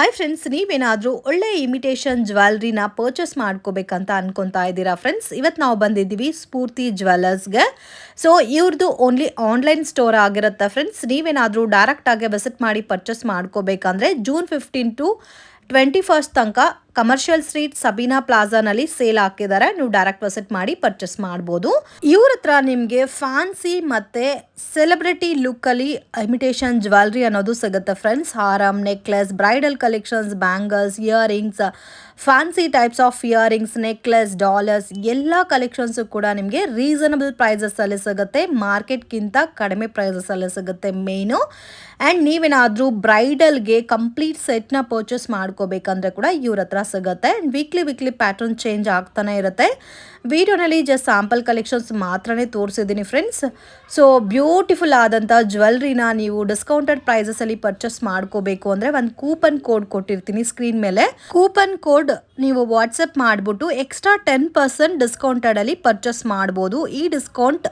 Hi friends, ನೀವೇನಾದರೂ ಒಳ್ಳೆ imitation ಜ್ಯುವೆಲ್ರಿನ purchase ಮಾಡ್ಕೋಬೇಕಂತ ಅನ್ಕೊತಾ ಇದ್ದೀರಾ ಫ್ರೆಂಡ್ಸ್? ಇವತ್ತು ನಾವು ಬಂದಿದ್ದೀವಿ ಸ್ಫೂರ್ತಿ ಜ್ಯುವೆಲ್ಲರ್ಸ್ಗೆ. ಸೊ ಇವ್ರದ್ದು ಓನ್ಲಿ ಆನ್ಲೈನ್ ಸ್ಟೋರ್ ಆಗಿರುತ್ತೆ ಫ್ರೆಂಡ್ಸ್. ನೀವೇನಾದರೂ ಡೈರೆಕ್ಟಾಗಿ ವಿಸಿಟ್ ಮಾಡಿ ಪರ್ಚೇಸ್ ಮಾಡ್ಕೋಬೇಕಂದ್ರೆ ಜೂನ್ 15 to 21 ತನಕ ಕಮರ್ಷಿಯಲ್ ಸ್ಟ್ರೀಟ್ ಸಬೀನಾ ಪ್ಲಾಜಾನಲ್ಲಿ ಸೇಲ್ ಹಾಕಿದ್ದಾರೆ. ನೀವು ಡೈರೆಕ್ಟ್ ವಿಸಿಟ್ ಮಾಡಿ ಪರ್ಚೇಸ್ ಮಾಡ್ಬೋದು. ಇವ್ರ ಹತ್ರ ನಿಮಗೆ ಫ್ಯಾನ್ಸಿ ಮತ್ತು ಸೆಲೆಬ್ರಿಟಿ ಲುಕ್ಕಲ್ಲಿ ಇಮಿಟೇಷನ್ ಜ್ಯುವೆಲ್ರಿ ಅನ್ನೋದು ಸಿಗುತ್ತೆ ಫ್ರೆಂಡ್ಸ್. ಹಾರಮ್, necklace, bridal collections, bangles, earrings, fancy types of earrings, necklace, dollars ಎಲ್ಲ ಕಲೆಕ್ಷನ್ಸು ಕೂಡ ನಿಮಗೆ ರೀಸನಬಲ್ ಪ್ರೈಸಸಲ್ಲಿ ಸಿಗುತ್ತೆ. ಮಾರ್ಕೆಟ್ಗಿಂತ ಕಡಿಮೆ ಪ್ರೈಸಸಲ್ಲಿ ಸಿಗುತ್ತೆ ಮೇಯ್ನು. ಆ್ಯಂಡ್ ನೀವೇನಾದರೂ ಬ್ರೈಡಲ್ಗೆ ಕಂಪ್ಲೀಟ್ ಸೆಟ್ನ ಪರ್ಚೇಸ್ ಮಾಡ್ಕೋಬೇಕಂದ್ರೆ ಕೂಡ ಇವ್ರ ಹತ್ರ ಸಿಗುತ್ತೆ. ಆ್ಯಂಡ್ ವೀಕ್ಲಿ ಪ್ಯಾಟರ್ನ್ ಚೇಂಜ್ ಆಗ್ತಾನೆ ಇರುತ್ತೆ. ವಿಡಿಯೋನಲ್ಲಿ ಜಸ್ಟ್ ಸ್ಯಾಂಪಲ್ ಕಲೆಕ್ಷನ್ಸ್ ಮಾತ್ರನೇ ತೋರಿಸಿದ್ದೀನಿ ಫ್ರೆಂಡ್ಸ್. ಸೊ ಬ್ಯೂಟಿಫುಲ್ ಆದಂಥ ಜ್ಯುವೆಲ್ರಿನ ನೀವು ಡಿಸ್ಕೌಂಟೆಡ್ ಪ್ರೈಸಸಲ್ಲಿ ಪರ್ಚೇಸ್ ಮಾಡ್ಕೋಬೇಕು ಅಂದರೆ ಒಂದು ಕೂಪನ್ ಕೋಡ್ ಕೊಟ್ಟಿರ್ತೀನಿ ಸ್ಕ್ರೀನ್ ಮೇಲೆ. ಕೂಪನ್ ಕೋಡ್ ನೀವು ವಾಟ್ಸಪ್ ಮಾಡಿಬಿಟ್ಟು ಎಕ್ಸ್ಟ್ರಾ 10% ಡಿಸ್ಕೌಂಟೆಡಲ್ಲಿ ಪರ್ಚೇಸ್ ಮಾಡ್ಬೋದು. ಈ ಡಿಸ್ಕೌಂಟ್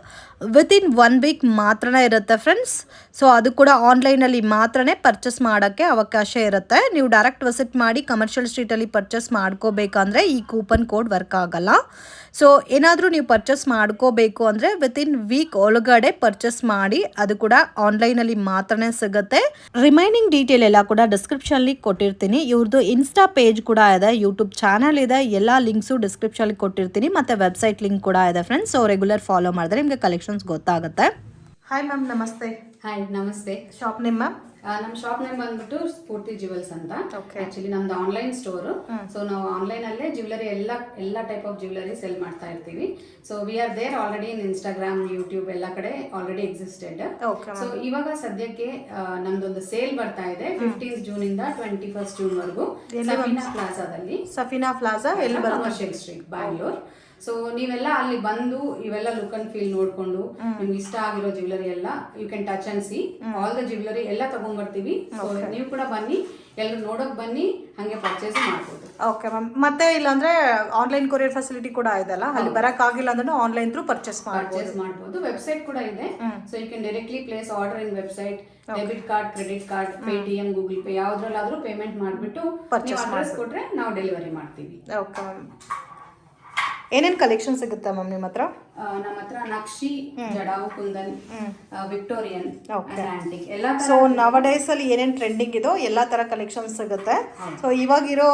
ವಿತಿನ್ 1 ವೀಕ್ ಮಾತ್ರನೇ ಇರುತ್ತೆ ಫ್ರೆಂಡ್ಸ್. ಸೊ ಅದು ಕೂಡ ಆನ್ಲೈನಲ್ಲಿ ಮಾತ್ರನೇ ಪರ್ಚೇಸ್ ಮಾಡೋಕ್ಕೆ ಅವಕಾಶ ಇರುತ್ತೆ. ನೀವು ಡೈರೆಕ್ಟ್ ವಿಸಿಟ್ ಮಾಡಿ ಕಮರ್ಷಿಯಲ್ ಸ್ಟ್ರೀಟಲ್ಲಿ ಪರ್ಚೇಸ್ ಮಾಡ್ಕೋಬೇಕಂದ್ರೆ ಈ ಕೂಪನ್ ಕೋಡ್ ವರ್ಕ್ ಆಗಲ್ಲ. ಸೊ ಏನಾದರೂ ನೀವು ಪರ್ಚೇಸ್ ಮಾಡ್ಕೋಬೇಕು ಅಂದರೆ ವಿತಿನ್ ವೀಕ್ ಒಳಗಡೆ ಪರ್ಚೇಸ್ ಮಾಡಿ. ಅದು ಕೂಡ ಆನ್ಲೈನಲ್ಲಿ ಮಾತ್ರನೇ ಸಿಗುತ್ತೆ. ರಿಮೈನಿಂಗ್ ಡೀಟೇಲ್ ಎಲ್ಲ ಕೂಡ ಡಿಸ್ಕ್ರಿಪ್ಷನ್ಲಿ ಕೊಟ್ಟಿರ್ತೀನಿ. ಇವ್ರದ್ದು ಇನ್ಸ್ಟಾ ಪೇಜ್ ಕೂಡ ಇದೆ, ಯೂಟ್ಯೂಬ್ ಚಾನಲ್ ಇದೆ, ಎಲ್ಲ ಲಿಂಕ್ಸು ಡಿಸ್ಕ್ರಿಪ್ಷನ್ಲಿ ಕೊಟ್ಟಿರ್ತೀನಿ. ಮತ್ತು ವೆಬ್ಸೈಟ್ ಲಿಂಕ್ ಕೂಡ ಇದೆ ಫ್ರೆಂಡ್ಸ್. ಸೊ ರೆಗ್ಯುಲರ್ ಫಾಲೋ ಮಾಡಿದ್ರೆ ನಿಮಗೆ ಕಲೆಕ್ಷನ್ಸ್ ಗೊತ್ತಾಗುತ್ತೆ. ಹಾಯ್ ಮ್ಯಾಮ್, ನಮಸ್ತೆ. ಹಾಯ್, ನಮಸ್ತೆ. Shop name ma'am? ನಮ್ಮ ಶಾಪ್ ನೇಮ್ ಬಂದ್ಬಿಟ್ಟು ಸ್ಫೂರ್ತಿ ಜ್ಯುವೆಲ್ಸ್ ಅಂತ. ಆಕ್ಚುಲಿ ನಮ್ದು ಆನ್ಲೈನ್ ಸ್ಟೋರ್. ಸೊ ನಾವು ಆನ್ಲೈನ್ ಅಲ್ಲೇ ಜ್ಯುವೆಲರಿ ಎಲ್ಲ ಟೈಪ್ ಆಫ್ ಜ್ಯುವೆಲರಿ ಸೆಲ್ ಮಾಡ್ತಾ ಇರ್ತೀವಿ. So we are there already in Instagram, YouTube ಎಲ್ಲ ಕಡೆ ಆಲ್ರೆಡಿ ಎಕ್ಸಿಸ್ಟೆಡ್. ಸೊ ಇವಾಗ ಸದ್ಯಕ್ಕೆ ನಮ್ದೊಂದು ಸೇಲ್ ಬರ್ತಾ ಇದೆ 15th ಜೂನ್ ಇಂದ 21st ಜೂನ್ ವರೆಗೂ ಸಫೀನಾ ಪ್ಲಾಜಾದಲ್ಲಿ. ಸಫೀನಾ ಪ್ಲಾಜಾ ಎಲ್ಲಿ ಬರುತ್ತೆ? Commercial street, Bangalore. ಸೊ ನೀವೆಲ್ಲ ಅಲ್ಲಿ ಬಂದು ಇವೆಲ್ಲ ಲುಕ್ ಅಂಡ್ ಫೀಲ್ ನೋಡ್ಕೊಂಡು ನಿಮ್ಗೆ ಇಷ್ಟ ಆಗಿರೋ ಜ್ಯುವೆಲರಿ ಎಲ್ಲ you can touch and see all the jewellery ಎಲ್ಲ ತಗೊಂಡ್ಬರ್ತೀವಿ. ಸೊ ನೀವು ಕೂಡ ಬನ್ನಿ, ಎಲ್ಲರೂ ನೋಡಕ್ ಬನ್ನಿ, ಹಂಗೆ ಪರ್ಚೇಸ್ ಮಾಡ್ಬೋದು. Okay ma'am. ಮತ್ತೆ ಇಲ್ಲಾಂದ್ರೆ ಆನ್ಲೈನ್ ಕೊರಿಯರ್ ಫೆಸಿಲಿಟಿ ಕೂಡ ಇದೆಲ್ಲ, ಅಲ್ಲಿ ಬರಕ್ ಆಗಿಲ್ಲ ಅಂದ್ರೆ ಆನ್ಲೈನ್ ಥ್ರೂ ಪರ್ಚೇಸ್ ಮಾಡ್ಬೋದು. ವೆಬ್ಸೈಟ್ ಕೂಡ ಇದೆ. So you can directly place order in website. Debit card, credit card, Paytm, Google Pay ಯಾವ್ದ್ರಲ್ಲಾದ್ರೂ ಪೇಮೆಂಟ್ ಮಾಡ್ಬಿಟ್ಟು ಅಡ್ರೆಸ್ ಕೊಟ್ರೆ ನಾವು ಡೆಲಿವರಿ ಮಾಡ್ತೀವಿ. Okay ma'am. ಏನೇನು ಕಲೆಕ್ಷನ್ ಸಿಗುತ್ತೆ ಮ್ಯಾಮ್ ನಿಮ್ಮ ಹತ್ರ? ನಮ್ಮ ಹತ್ರ ನಕ್ಷಿ, ಜಡಾವು, ಕುಂದನ್, ವಿಕ್ಟೋರಿಯನ್, ಆಂಟಿಕ್ ಎಲ್ಲ. ಸೊ ನವಡೇಸ್ ಅಲ್ಲಿ ಏನೇನು ಟ್ರೆಂಡಿಂಗ್ ಇದೋ ಎಲ್ಲ ತರ ಕಲೆಕ್ಷನ್ ಸಿಗುತ್ತೆ. ಸೊ ಇವಾಗಿರೋ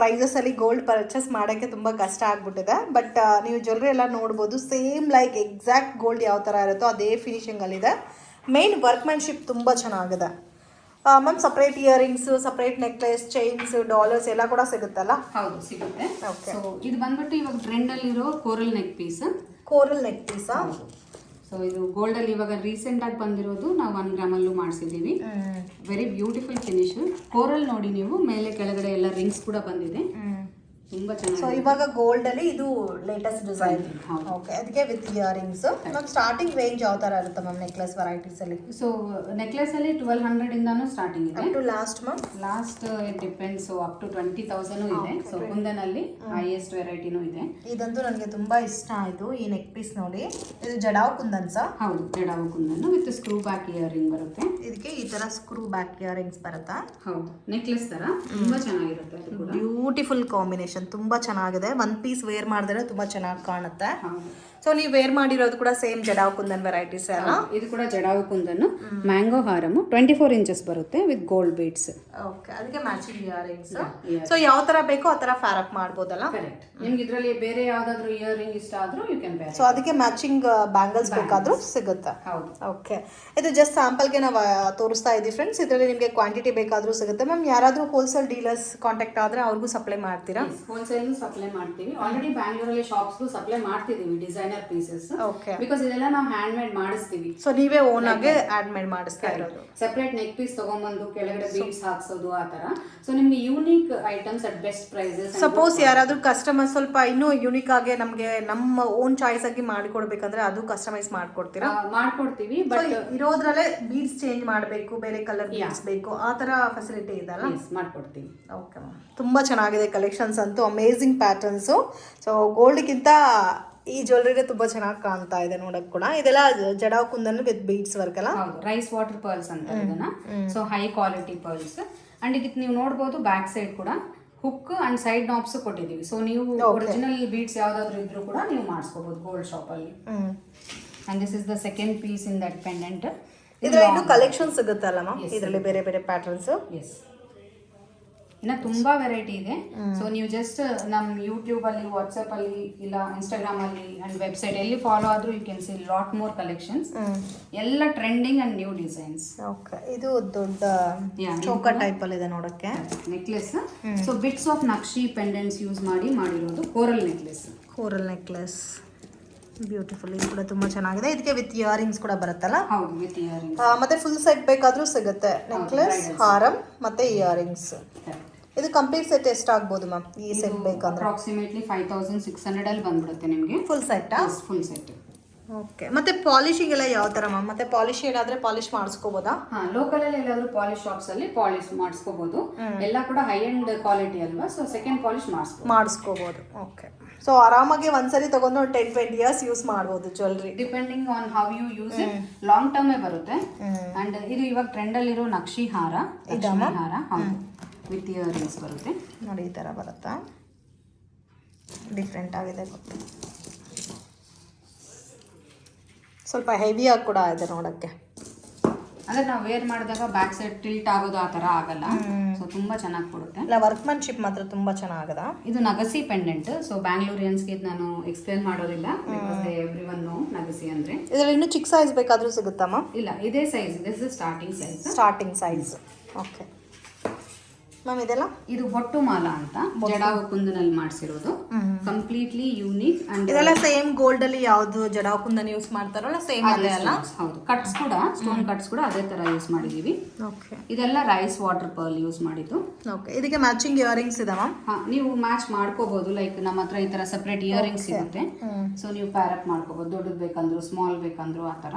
ಪ್ರೈಸಸ್ ಅಲ್ಲಿ ಗೋಲ್ಡ್ ಪರ್ಚೇಸ್ ಮಾಡೋಕ್ಕೆ ತುಂಬಾ ಕಷ್ಟ ಆಗ್ಬಿಟ್ಟಿದೆ. ಬಟ್ ನೀವು ಜ್ಯುವೆಲ್ರಿ ಎಲ್ಲ ನೋಡ್ಬೋದು, ಸೇಮ್ ಲೈಕ್ ಎಕ್ಸಾಕ್ಟ್ ಗೋಲ್ಡ್ ಯಾವ ತರ ಇರುತ್ತೋ ಅದೇ ಫಿನಿಶಿಂಗ್ ಅಲ್ಲಿ ಇದೆ. ಮೇನ್ ವರ್ಕ್ಮ್ಯಾನ್ಶಿಪ್ ತುಂಬಾ ಚೆನ್ನಾಗಿದೆ ma'am. Separate earrings, separate necklace, chains, dollars ಎಲ್ಲ ಕೂಡ ಸಿಗುತ್ತಲ್ಲ? ಹೌದು, ಸಿಗುತ್ತೆ. ಸೊ ಇದು ಬಂದ್ಬಿಟ್ಟು ಇವಾಗ ಟ್ರೆಂಡ್ ಅಲ್ಲಿ ಇರೋ coral neck piece. Coral neck piece. So ಇದು ಗೋಲ್ಡ್ ಅಲ್ಲಿ ಇವಾಗ ರೀಸೆಂಟ್ ಆಗಿ ಬಂದಿರೋದು. ನಾವು 1 ಗ್ರಾಮಲ್ಲೂ ಮಾಡಿಸಿದೀವಿ. Very beautiful finish. ಕೋರಲ್ ನೋಡಿ ನೀವು, ಮೇಲೆ ಕೆಳಗಡೆ ಎಲ್ಲ ರಿಂಗ್ಸ್ ಕೂಡ ಬಂದಿದೆ, ತುಂಬಾ ಚೆನ್ನಾಗಿ. ಸೊ ಇವಾಗ ಗೋಲ್ಡ್ ಅಲ್ಲಿ ಇದು ಲೇಟೆಸ್ಟ್ ಡಿಸೈನ್. ಓಕೆ, ಅದಕ್ಕೆ with earrings. Ma'am starting range ಯಾವ ತರ ಇರುತ್ತೆ ಮ್ಯಾಮ್ ನೆಕ್ಲೆಸ್ ವೆರೈಟೀಸ್ ಅಲ್ಲಿ? ಸೊ ನೆಕ್ಲೆಸ್ ಅಲ್ಲಿ 1200 ಇಂದಾನು ಸ್ಟಾರ್ಟಿಂಗ್ ಇದೆ. Up to last ma'am? Last it depends. So up to 20,000 ಇದೆ. ಸೊ ಕುಂದನ್ ಅಲ್ಲಿ ಹೈಯೆಸ್ಟ್ ವೆರೈಟಿನೂ ಇದೆ. ಇದಂತೂ ನನಗೆ ತುಂಬಾ ಇಷ್ಟ ಆಯ್ತು, ಈ ನೆಕ್ ಪೀಸ್ ನೋಡಿ. ಇದು ಜಡಾವ್ ಕುಂದನ್ ಸಾ? ಹೌದು, jadau kundan with screw back earring ಬರುತ್ತೆ. ಇದಕ್ಕೆ ಈ ತರ ಸ್ಕ್ರೂ ಬ್ಯಾಕ್ ಇಯರಿಂಗ್ಸ್ ಬರುತ್ತಾ? ಹೌದು, ನೆಕ್ಲೆಸ್ ತರ ತುಂಬಾ ಚೆನ್ನಾಗಿರುತ್ತೆ. ಬ್ಯೂಟಿಫುಲ್ ಕಾಂಬಿನೇಷನ್, ತುಂಬಾ ಚೆನ್ನಾಗಿದೆ. ಒನ್ ಪೀಸ್ ವೇರ್ ಮಾಡಿದ್ರೆ ತುಂಬಾ ಚೆನ್ನಾಗಿ ಕಾಣುತ್ತೆ. ಸೊ ನೀವು ವೇರ್ ಮಾಡಿರೋದು ಕೂಡ ಸೇಮ್ ಜಡಾವ್ ಕುಂದನ್ ವೆರೈಟೀಸ್ ಅಲ್ಲ? ಇದು ಕೂಡ ಜಡಾವು ಕುಂದನ್, ಮ್ಯಾಂಗೋ ಹಾರಮು, 24 ಇಂಚಸ್ ಬರುತ್ತೆ ವಿತ್ ಗೋಲ್ಡ್ ಬೀಡ್ಸ್. ಓಕೆ, ಅದಕ್ಕೆ ಮ್ಯಾಚಿಂಗ್ ಇಯರಿಂಗ್ಸ್. ಸೊ ಯಾವ ತರ ಬೇಕೋ ಆ ತರ ಫ್ಯಾರ್ ಅಪ್ ಮಾಡ್ಬೋದಲ್ಲ? ಕರೆಕ್ಟ್. ನಿಮ್ಗೆ ಇದರಲ್ಲಿ ಬೇರೆ ಯಾವ್ದಾದ್ರು ಇಯರಿಂಗ್ ಇಷ್ಟ ಆದ್ರೂ ಯು ಕ್ಯಾನ್ ವೇರ್. ಸೊ ಅದಕ್ಕೆ ಮ್ಯಾಚಿಂಗ್ ಬ್ಯಾಂಗಲ್ಸ್ ಬೇಕಾದ್ರೂ ಸಿಗುತ್ತೆ. ಹೌದು. ಓಕೆ, ಇದು ಜಸ್ಟ್ ಸ್ಯಾಂಪಲ್ಗೆ ನಾವು ತೋರಿಸ್ತಾ ಇದ್ದೀವಿ ಫ್ರೆಂಡ್ಸ್. ಇದರಲ್ಲಿ ನಿಮಗೆ ಕ್ವಾಂಟಿಟಿ ಬೇಕಾದ್ರೂ ಸಿಗುತ್ತೆ. ಮ್ಯಾಮ್ ಯಾರಾದ್ರೂ ಹೋಲ್ಸೇಲ್ ಡೀಲರ್ಸ್ ಕಾಂಟ್ಯಾಕ್ಟ್ ಆದ್ರೆ ಅವ್ರಿಗೂ ಸಪ್ಲೈ ಮಾಡ್ತೀರಾ? ಹೋಲ್ಸೇಲ್ ಸಪ್ಲೈ ಮಾಡ್ತೀವಿ. ಆಲ್ರೆಡಿ ಬ್ಯಾಂಗ್ಳೂರಲ್ಲಿ ಶಾಪ್ಸ್ಗೂ ಸಪ್ಲೈ ಮಾಡ್ತಿದೀವಿ ಡಿಸೈನರ್ ಪೀಸಸ್. ಓಕೆ, ಬಿಕಾಸ್ ಇದೆಲ್ಲ ನಾವು ಹ್ಯಾಂಡ್ ಮೇಡ್ ಮಾಡಿಸ್ತೀವಿ. ಸೊ ನೀವೇ ಓನ್ ಆಗಿ ಹ್ಯಾಂಡ್ ಮೇಡ್ ಮಾಡಿಸ್ತಾ ಇರೋದು? ಸೆಪರೇಟ್ ನೆಕ್ ಪೀಸ್ ತಗೊಂಡ್ಬಂದು ಕೆಳಗಡೆ ಬೀಡ್ಸ್ ಹಾಕ್ಸೋದು ಆ ತರ. ಸೊ ನಿಮ್ಗೆ unique items at best prices. Suppose ಯಾರಾದ್ರೂ ಕಸ್ಟಮರ್ ಸ್ವಲ್ಪ ಇನ್ನೂ ಯೂನಿಕ್ ಆಗಿ ನಮಗೆ ನಮ್ಮ ಓನ್ ಚಾಯ್ಸ್ ಆಗಿ ಮಾಡಿಕೊಡ್ಬೇಕಂದ್ರೆ ಅದು ಕಸ್ಟಮೈಸ್ ಮಾಡ್ಕೊಡ್ತೀರಾ? ಮಾಡ್ಕೊಡ್ತೀವಿ. ಬಟ್ ಇರೋದ್ರಲ್ಲೇ ಬೀಡ್ಸ್ ಚೇಂಜ್ ಮಾಡಬೇಕು, ಬೇರೆ ಕಲರ್ ಬೀಡ್ಸ್ ಬೇಕು, ಆ ತರ ಫೆಸಿಲಿಟಿ ಇದೆಲ್ಲ? ಮಾಡ್ಕೊಡ್ತೀವಿ. ಓಕೆ ಮ್ಯಾಮ್, ತುಂಬಾ ಚೆನ್ನಾಗಿದೆ ಕಲೆಕ್ಷನ್ಸ್ ಅಂತೂ, ಅಮೇಝಿಂಗ್ ಪ್ಯಾಟರ್ನ್ಸು. ಸೊ ಗೋಲ್ಡ್ಗಿಂತ ಈ ಜ್ಯುವೆಲ್ರಿ ತುಂಬಾ ಚೆನ್ನಾಗಿ ಕಾಣ್ತಾ ಇದೆ ನೋಡಕ್ ಕೂಡ. ಇದೆಲ್ಲ jadau kundan with beads work ಅಲ್ಲ? ರೈಸ್ ವಾಟರ್ ಪರ್ಲ್ಸ್ ಅಂತ ಇದನ್ನ. So high quality pearls. And ಇದಕ್ಕೆ ನೀವು ನೋಡ್ಬೋದು ಬ್ಯಾಕ್ ಸೈಡ್ ಕೂಡ ಹುಕ್ ಅಂಡ್ ಸೈಡ್ ನಾಬ್ಸ್ ಕೊಟ್ಟಿದ್ದೀವಿ. ಸೊ ನೀವು ಒರಿಜಿನಲ್ ಬೀಡ್ಸ್ ಯಾವ್ದಾದ್ರು ಇದ್ರೂ ಕೂಡ ನೀವು ಮಾಡಿಸ್ಕೋಬಹುದು ಗೋಲ್ಡ್ ಶಾಪ್ ಅಲ್ಲಿ. And this is the second piece in that pendant. ಇದರಲ್ಲಿ ಕಲೆಕ್ಷನ್ ಸಿಗುತ್ತಲ್ಲ ಇದರಲ್ಲಿ ಬೇರೆ ಬೇರೆ ಪ್ಯಾಟರ್ನ್ಸ್. ಎಸ್, ಇನ್ನ ತುಂಬಾ ವೆರೈಟಿ ಇದೆ. ಸೊ ನೀವು ಜಸ್ಟ್ ನಮ್ಮ ಯೂಟ್ಯೂಬ್ ಅಲ್ಲಿ, ವಾಟ್ಸ್ಆಪ್ ಅಲ್ಲಿ, ಇಲ್ಲ ಇನ್ಸ್ಟಾಗ್ರಾಮ್ ಅಲ್ಲಿ ಅಂಡ್ ವೆಬ್ಸೈಟ್ ಎಲ್ಲಿ ಫಾಲೋ ಆದ್ರೂ you can see lot more collections. ಎಲ್ಲ trending and new designs. Okay, ಇದು ದೊಡ್ಡ ಚೋಕರ್ ಟೈಪ್ ಅಲ್ಲಿ ಇದೆ ನೋಡಕ್ಕೆ. Necklace. So bits of nakshi pendants use ಮಾಡಿರೋದು coral necklace. Coral necklace beautiful. ಇದು ಕೂಡ ತುಂಬಾ ಚೆನ್ನಾಗಿದೆ. ಇದಕ್ಕೆ ವಿತ್ ಇಯರಿಂಗ್ಸ್ ಕೂಡ ಬರುತ್ತಲ್ಲ? ಹೌದು, ವಿತ್ ಇಯರಿಂಗ್ಸ್. ಮತ್ತೆ ಫುಲ್ ಸೆಟ್ ಬೇಕಾದ್ರೂ ಸಿಗುತ್ತೆ. ನೆಕ್ಲೆಸ್, ಹಾರಂ ಮತ್ತೆ ಇಯರಿಂಗ್ಸ್. ಇದು ಕಂಪ್ಲೀಟ್ ಸೆಟ್ ಎಷ್ಟಾಗ್ಬೋದು ಮ್ಯಾಮ್ ಈ ಸೆಟ್ ಬೇಕಂದ್ರೆ? ಅಪ್ರಾಕ್ಸಿಮೇಟ್ಲಿ 5600 ಅಲ್ಲಿ ಬಂದ್ಬಿಡುತ್ತೆ ನಿಮಗೆ full set. Full set. Okay, ಮತ್ತೆ ಪಾಲಿಶಿಂಗ್ ಎಲ್ಲ ಯಾವ ತರ ಮ್ಯಾಮ್? ಮತ್ತೆ ಪಾಲಿಶ್ ಏನಾದ್ರೆ ಪಾಲಿಶ್ ಮಾಡಿಸ್ಕೋಬೋದಾ? ಲೋಕಲ್ ಅಲ್ಲಿ ಎಲ್ಲಾದ್ರೂ ಪಾಲಿಶ್ ಶಾಪ್ಸ್ ಅಲ್ಲಿ ಪಾಲಿಶ್ ಮಾಡಿಸ್ಕೋಬಹುದು. ಎಲ್ಲ ಕೂಡ ಹೈ ಎಂಡ್ ಕ್ವಾಲಿಟಿ ಅಲ್ವಾ, ಸೊ ಸೆಕೆಂಡ್ ಪಾಲಿಶ್ ಮಾಡಿಸ್ಕೋಬಹುದು. ಓಕೆ, ಸೊ ಆರಾಮಾಗಿ ಒಂದ್ಸರಿ ತಗೊಂಡು 10-20 ಇಯರ್ಸ್ ಯೂಸ್ ಮಾಡಬಹುದು jewellery. Depending on how you use it, long term ಬರುತ್ತೆ. ಅಂಡ್ ಇದು ಇವಾಗ ಟ್ರೆಂಡ್ ಅಲ್ಲಿ ಇರೋ ನಕ್ಷಿ ಹಾರ. ಹೌದು, ವಿತ್ ಇಯರಿಂಗ್ಸ್ ಬರುತ್ತೆ ನೋಡಿ. ಈ ತರ ಬರುತ್ತಾ? ಡಿಫ್ರೆಂಟ್ ಆಗಿದೆ, ಸ್ವಲ್ಪ ಹೆವಿ ಆಗಿ ಕೂಡ ಇದೆ ನೋಡಕ್ಕೆ. ಅಂದ್ರೆ ನಾವು ವೇರ್ ಮಾಡಿದಾಗ ಬ್ಯಾಕ್ ಸೈಡ್ ಟಿಲ್ಟ್ ಆಗೋದು ಆ ತರ ಆಗಲ್ಲ. ಸೊ ತುಂಬಾ ಚೆನ್ನಾಗಿ ಕೊಡುತ್ತೆ. ಇಲ್ಲ, ವರ್ಕ್ಮನ್ಶಿಪ್ ಮಾತ್ರ ತುಂಬಾ ಚೆನ್ನಾಗದ. ಇದು ನಗಸಿ ಪೆಂಡೆಂಟ್. ಸೊ ಬ್ಯಾಂಗ್ಳೂರಿಯನ್ಸ್ಗೆ ನಾನು ಎಕ್ಸ್ಪ್ಲೇನ್ ಮಾಡೋದಿಲ್ಲ, ಬಿಕಾಸ್ ದೇ ಎವ್ರಿವನ್ ನೋ ನಗಸಿ ಅಂದ್ರೆ. ಇದರಲ್ಲಿ ಇನ್ನೂ ಚಿಕ್ಕ ಸೈಜ್ ಬೇಕಾದ್ರೂ ಸಿಗುತ್ತಮ್ಮ? ಇಲ್ಲ, ಇದೇ ಸೈಜ್ ಇದೆ. Starting size. ಓಕೆ ಮ್ಯಾಮ್, ಇದೆಲ್ಲ ಇದು ಬೊಟ್ಟು ಮಾಲ ಅಂತ ಜಡಾವು ಕುಂದನಲ್ಲಿ ಮಾಡಿಸಿರೋದು. Completely unique. ಅಂಡ್ ಇದೆಲ್ಲ ಸೇಮ್ ಗೋಲ್ಡ್ ಅಲ್ಲಿ ಯಾವ್ದು ಜಡಾವ್ ಕುಂದನ್ ಯೂಸ್ ಮಾಡ್ತಾರಲ್ಲ ಸೇಮ್ ಅದೇ ಅಲ್ಲ? ಹೌದು, ಕಟ್ಸ್ ಕೂಡ ಸ್ಟೋನ್ ಕಟ್ಸ್ ಕೂಡ ಅದೇ ತರ ಯೂಸ್ ಮಾಡಿದೀವಿ. ಓಕೆ, ಇದೆಲ್ಲ ರೈಸ್ ವಾಟರ್ ಪರ್ಲ್ ಯೂಸ್ ಮಾಡಿದ್ದು. ಓಕೆ, ಇದಕ್ಕೆ ಮ್ಯಾಚಿಂಗ್ ಇಯರಿಂಗ್ಸ್ ಇದೆ ಮ್ಯಾಮ್? ನೀವು ಮ್ಯಾಚ್ ಮಾಡ್ಕೋಬಹುದು. ಲೈಕ್ ನಮ್ಮ ಹತ್ರ ಈ ತರ ಸೆಪರೇಟ್ ಇಯರಿಂಗ್ಸ್ ಸಿಗುತ್ತೆ. ಸೊ ನೀವು ಪ್ಯಾರ್ ಅಪ್ ಮಾಡ್ಕೋಬಹುದು. ದೊಡ್ಡದು ಬೇಕಂದ್ರು, ಸ್ಮಾಲ್ ಬೇಕಂದ್ರು ಆ ತರ.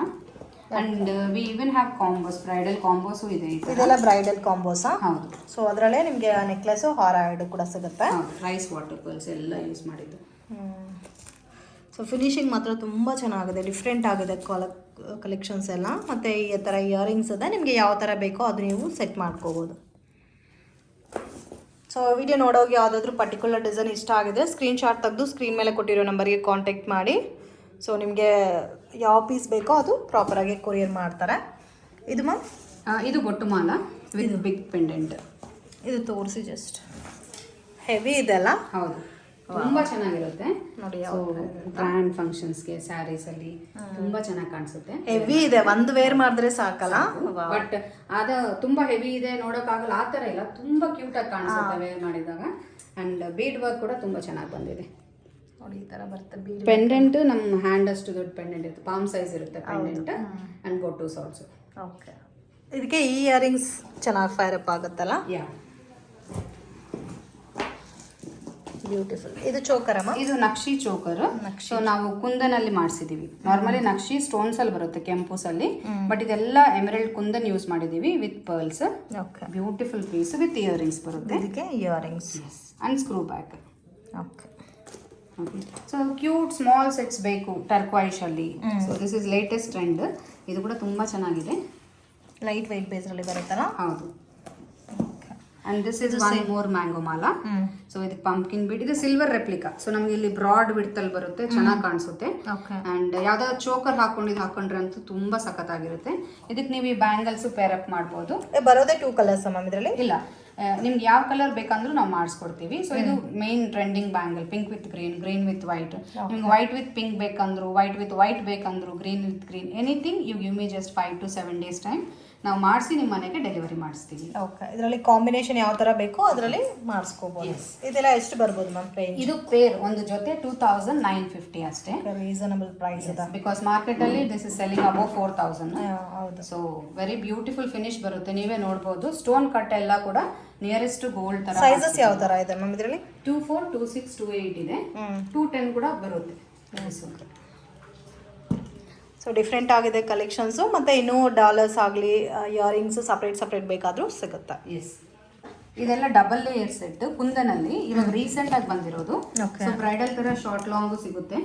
And we even have combos, bridal combos ಇದೆ. ಇದೆಲ್ಲ ಬ್ರೈಡಲ್ ಕಾಂಬೋಸ್? ಹೌದು. ಸೊ ಅದರಲ್ಲೇ ನಿಮಗೆ ನೆಕ್ಲೆಸ್, ಹಾರ ಎರಡು ಕೂಡ ಸಿಗುತ್ತೆ. ರೈಸ್ ವಾಟರ್ ಪರ್ಲ್ಸ್ ಎಲ್ಲ ಯೂಸ್ ಮಾಡಿದ್ದು. ಸೊ ಫಿನಿಶಿಂಗ್ ಮಾತ್ರ ತುಂಬ ಚೆನ್ನಾಗಿದೆ, ಡಿಫ್ರೆಂಟ್ ಆಗಿದೆ ಕಲೆಕ್ಷನ್ಸ್ ಎಲ್ಲ. ಮತ್ತು ಈ ಥರ ಇಯರಿಂಗ್ಸ್ ಇದೆ, ನಿಮಗೆ ಯಾವ ಥರ ಬೇಕೋ ಅದು ನೀವು ಸೆಟ್ ಮಾಡ್ಕೋಬೋದು. ಸೊ ವಿಡಿಯೋ ನೋಡೋಗಿ ಯಾವುದಾದ್ರೂ ಪರ್ಟಿಕ್ಯುಲರ್ ಡಿಸೈನ್ ಇಷ್ಟ ಆಗಿದೆ, ಸ್ಕ್ರೀನ್ಶಾಟ್ ತೆಗೆದು ಸ್ಕ್ರೀನ್ ಮೇಲೆ ಕೊಟ್ಟಿರೋ ನಂಬರ್ಗೆ ಕಾಂಟ್ಯಾಕ್ಟ್ ಮಾಡಿ. ಸೊ ನಿಮಗೆ ಯಾವ ಪೀಸ್ ಬೇಕೋ ಅದು ಪ್ರಾಪರಾಗಿ ಕೊರಿಯರ್ ಮಾಡ್ತಾರೆ. ಇದು ಮ್ಯಾಮ್? ಇದು ಬೊಟ್ಟು ಮಾಲ ವಿತ್ ಬಿಗ್ ಪೆಂಡೆಂಟ್. ಇದು ತೋರಿಸಿ, ಜಸ್ಟ್ ಹೆವಿ ಇದೆ ಅಲ್ಲ? ಹೌದು, ತುಂಬಾ ಚೆನ್ನಾಗಿರುತ್ತೆ ನೋಡಿ. ಗ್ರ್ಯಾಂಡ್ ಫಂಕ್ಷನ್ಸ್ಗೆ ಸ್ಯಾರೀಸ್ ಅಲ್ಲಿ ತುಂಬಾ ಚೆನ್ನಾಗಿ ಕಾಣಿಸುತ್ತೆ. ಹೆವಿ ಇದೆ, ಒಂದು ವೇರ್ ಮಾಡಿದ್ರೆ ಸಾಕಲ್ಲ. ಬಟ್ ಅದು ತುಂಬಾ ಹೆವಿ ಇದೆ ನೋಡೋಕ್ಕಾಗಲ್ಲ, ಆ ಥರ ಇಲ್ಲ. ತುಂಬಾ ಕ್ಯೂಟ್ ಆಗಿ ಕಾಣಿಸುತ್ತೆ ವೇರ್ ಮಾಡಿದಾಗ. ಅಂಡ್ ಬೀಡ್ ವರ್ಕ್ ಕೂಡ ತುಂಬಾ ಚೆನ್ನಾಗಿ ಬಂದಿದೆ ನೋಡಿ. ಈ ಥರ ಬರುತ್ತೆ ಪೆಂಡೆಂಟ್. ನಮ್ಮ ಹ್ಯಾಂಡ್ ಅಷ್ಟು ದೊಡ್ಡ ಪೆಂಡೆಂಟ್ ಇರುತ್ತೆ, ಪಾಮ್ ಸೈಜ್ ಇರುತ್ತೆ ಪೆಂಡೆಂಟ್. ಅಂಡ್ ಬೊಟ್ಟೂಸ್ ಆಲ್ಸೋ. ಓಕೆ, ಇದಕ್ಕೆ ಈ ಇಯರಿಂಗ್ಸ್ ಚೆನ್ನಾಗಿ ಫೈರ್ ಅಪ್ ಆಗುತ್ತಲ್ಲ? Yeah, beautiful. ಇದು ಚೋಕರಮ್ಮ? ಇದು ನಕ್ಷಿ ಚೋಕರ್. ಸೊ ನಾವು ಕುಂದನಲ್ಲಿ ಮಾಡಿಸಿದೀವಿ. ನಾರ್ಮಲಿ ನಕ್ಷಿ ಸ್ಟೋನ್ಸ್ ಅಲ್ಲಿ ಬರುತ್ತೆ, ಕೆಂಪೂಸ್ ಅಲ್ಲಿ. ಬಟ್ ಇದೆಲ್ಲ ಎಮರಲ್ಡ್ ಕುಂದನ್ ಯೂಸ್ ಮಾಡಿದೀವಿ with pearls. Okay, beautiful piece with earrings ಬರುತ್ತೆ. ಇದಕ್ಕೆ earrings and screw back. Okay, so cute small sets ಬೇಕು ಟರ್ಕ್ವೈಶ್ ಅಲ್ಲಿ. So this is latest trend. ಇದು ಕೂಡ ತುಂಬಾ ಚೆನ್ನಾಗಿದೆ. ಲೈಟ್ ವೈಟ್ ಬೇಸ್ ಅಲ್ಲಿ ಬರುತ್ತಲ್ಲ? ಹೌದು. And this is one more mango ಮಾಲ. ಸೊ ಇದು ಪಂಪ್ಕಿನ್ ಬೀಡ್. ಇದು ಸಿಲ್ವರ್ ರೆಪ್ಲಿಕಾ. ಸೊ ನಮ್ಗೆ ಇಲ್ಲಿ ಬ್ರಾಡ್ ವಿಡ್ತ್ ಅಲ್ಲಿ ಬರುತ್ತೆ, ಚೆನ್ನಾಗಿ ಕಾಣಿಸುತ್ತೆ. ಅಂಡ್ ಯಾವ್ದಾದ್ರು ಚೋಕರ್ ಹಾಕೊಂಡ್ರೆ ಅಂತೂ ತುಂಬಾ ಸಖತ್ತಾಗಿರುತ್ತೆ. ಇದಕ್ಕೆ ನೀವು ಈ ಬ್ಯಾಂಗಲ್ಸ್ ಪೇರ್ ಅಪ್ ಮಾಡ್ಬೋದು. ಬರೋದೇ 2 ಕಲರ್ಸ್ ಮ್ಯಾಮ್ ಇದರಲ್ಲಿ? ಇಲ್ಲ, ನಿಮ್ಗೆ ಯಾವ ಕಲರ್ ಬೇಕಂದ್ರೂ ನಾವು ಮಾಡಿಸ್ಕೊಡ್ತೀವಿ. ಸೊ ಇದು main trending bangle, pink with green, green with white. ನಿಮ್ಗೆ ವೈಟ್ ವಿತ್ ಪಿಂಕ್ ಬೇಕಂದ್ರು, ವೈಟ್ ವಿತ್ ವೈಟ್ ಬೇಕಂದ್ರು, green with green, anything you give me just 5 to 7 days time. ನಾವು ಮಾಡಿಸಿ ನಿಮ್ಮ ಮನೆಗೆ ಡೆಲಿವರಿ ಮಾಡಿಸ್ತೀವಿ. ಓಕೆ, ಇದರಲ್ಲಿ ಕಾಂಬಿನೇಷನ್ ಯಾವ ತರ ಬೇಕೋ ಅದರಲ್ಲಿ ಮಾಡಿಸ್ಕೋಬಹುದು. ಇದೆಲ್ಲ ಎಷ್ಟು ಬರ್ಬೋದು ಮ್ಯಾಮ್ ಪ್ರೈಸ್? ಇದು ಪೇರ್ ಒಂದು ಜೊತೆ 2950 ಅಷ್ಟೇ. ರೀಸನಬಲ್ ಪ್ರೈಸ್ ಇದೆ, ಬಿಕಾಸ್ ಮಾರ್ಕೆಟ್ ಅಲ್ಲಿ ದಿಸ್ ಇಸ್ ಸೆಲ್ಲಿಂಗ್ ಅಬೌವ್ 4000. ಹೌದು. ಸೊ ವೆರಿ ಬ್ಯೂಟಿಫುಲ್ ಫಿನಿಶ್ ಬರುತ್ತೆ, ನೀವೇ ನೋಡಬಹುದು. ಸ್ಟೋನ್ ಕಟ್ ಎಲ್ಲ ಕೂಡ ನಿಯರೆಸ್ಟ್ ಗೋಲ್ಡ್ ತರ. ಸೈಜಸ್ ಯಾವ ತರ ಇದೆ ಮ್ಯಾಮ್ ಇದರಲ್ಲಿ? 24, 26, 28 ಇದೆ. 210 ಕೂಡ ಬರುತ್ತೆ. ಸೊ ಡಿಫ್ರೆಂಟ್ ಆಗಿದೆ ಕಲೆಕ್ಷನ್ಸು. ಮತ್ತು ಇನ್ನೂ ಡಾಲರ್ಸ್ ಆಗಲಿ ಇಯರಿಂಗ್ಸ್ ಸಪ್ರೇಟ್ ಬೇಕಾದರೂ ಸಿಗುತ್ತೆ. ಎಸ್. ಇದೆಲ್ಲ ಡಬಲ್ ಲೇಯರ್ ಸೆಟ್ ಕುಂದನಲ್ಲಿ ಇವಾಗ ರೀಸೆಂಟ್ ಆಗಿ ಬಂದಿರೋದು. Okay. ಸೊ ಬ್ರೈಡಲ್ ತರ ಶಾರ್ಟ್ ಲಾಂಗು ಸಿಗುತ್ತೆ.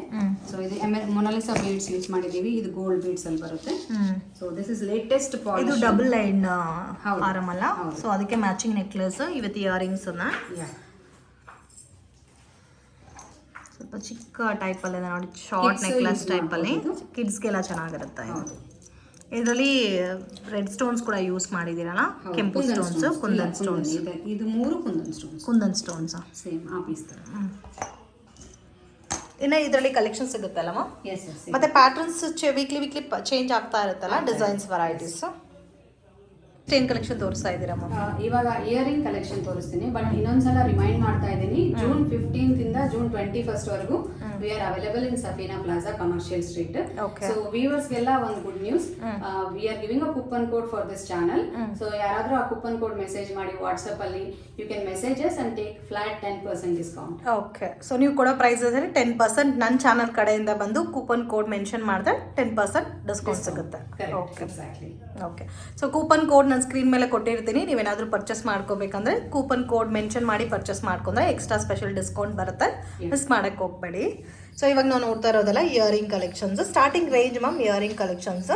ಸೊ ಇದು ಮೊನಾಲಿಸಾ ಬೀಡ್ಸ್ ಯೂಸ್ ಮಾಡಿದೀವಿ. ಇದು ಗೋಲ್ಡ್ ಬೀಡ್ಸ್ ಅಲ್ಲಿ ಬರುತ್ತೆ. ಸೊ ದಿಸ್ ಇಸ್ ಲೇಟೆಸ್ಟ್ ಇದು ಪಾಲಿಶ್. ಡಬಲ್ ಲೈನ್ ಹೌದು. ಹಾರಂ ಅಲ್ಲ, ಸೊ ಅದಕ್ಕೆ ಮ್ಯಾಚಿಂಗ್ ನೆಕ್ಲೆಸ್ ಇವತ್ತು ಇಯರಿಂಗ್ಸ್ ಅನ್ನ ಸ್ವಲ್ಪ ಚಿಕ್ಕ ಟೈಪ್ ಅಲ್ಲಿ ಇದೆ ನೋಡಿ, short Kids necklace use type ಅಲ್ಲಿ ಮಾಡ್ಬೋದು. ಕಿಡ್ಸ್ಗೆಲ್ಲ ಚೆನ್ನಾಗಿರುತ್ತೆ. ಹೌದು. ಇದರಲ್ಲಿ ರೆಡ್ ಸ್ಟೋನ್ಸ್ ಕೂಡ ಯೂಸ್ ಮಾಡಿದ್ದೀರಲ್ಲ, ಕೆಂಪು ಸ್ಟೋನ್ಸ್, ಕುಂದನ್ ಸ್ಟೋನ್ಸ್. ಇದು 3 kundan stones. Kundan stones same ಆ ಪೀಸ್ ತರ. ಇನ್ನು ಇದರಲ್ಲಿ ಕಲೆಕ್ಷನ್ ಸಿಗುತ್ತಲ್ಲಮ್ಮ, ಎಸ್ ಎಸ್. ಮತ್ತೆ ಪ್ಯಾಟರ್ನ್ಸ್ ವೀಕ್ಲಿ ಚೇಂಜ್ ಆಗ್ತಾ ಇರುತ್ತಲ್ಲ, ಡಿಸೈನ್ಸ್ ವೆರೈಟೀಸ್. ಏನ್ ಕಲೆಕ್ಷನ್ ತೋರಿಸ್ತಾ ಇದ್ದೀರಮ್ಮ? ಇವಾಗ ಇಯರಿಂಗ್ ಕಲೆಕ್ಷನ್ ತೋರಿಸ್ತೀನಿ, ಬಟ್ ಇನ್ನೊಂದ್ಸಲ ರಿಮೈಂಡ್ ಮಾಡ್ತಾ ಇದ್ದೀನಿ. ಜೂನ್ 15th ಇಂದ ಜೂನ್ 21st ವರೆಗೂ we are available in Safina plaza, commercial street. Okay. So viewers ಗೆಲ್ಲ ಒಂದು good news, we are giving a coupon code for this channel. So ಯಾರಾದ್ರೂ ಆ ಕೂಪನ್ ಕೋಡ್ ಮೆಸೇಜ್ ಮಾಡಿ ವಾಟ್ಸ್ಆಪ್ ಅಲ್ಲಿ, you can messages and take flat 10% discount. Okay, so ನೀವು ಕೊಡೋ prices ಅಲ್ಲಿ 10% ನನ್ನ ಚಾನಲ್ ಕಡೆಯಿಂದ ಬಂದು ಕೂಪನ್ ಕೋಡ್ ಮೆನ್ಷನ್ ಮಾಡಿದ್ರೆ 10% ಡಿಸ್ಕೌಂಟ್ ಸಿಗುತ್ತೆ. Okay, exactly. Okay, so coupon code ನಾನು ಸ್ಕ್ರೀನ್ ಮೇಲೆ ಕೊಟ್ಟಿರ್ತೀನಿ. ನೀವೇನಾದರೂ ಪರ್ಚೇಸ್ ಮಾಡ್ಕೋಬೇಕಂದ್ರೆ ಕೂಪನ್ ಕೋಡ್ ಮೆನ್ಷನ್ ಮಾಡಿ ಪರ್ಚೇಸ್ ಮಾಡ್ಕೊಂಡ್ರೆ ಎಕ್ಸ್ಟ್ರಾ ಸ್ಪೆಷಲ್ ಡಿಸ್ಕೌಂಟ್ ಬರುತ್ತೆ. ಮಿಸ್ ಮಾಡಕ್ಕೆ ಹೋಗ್ಬೇಡಿ. ಸೊ ಇವಾಗ ನಾವು ನೋಡ್ತಾ ಇರೋದಲ್ಲ earring collections. Starting range ma'am earring collections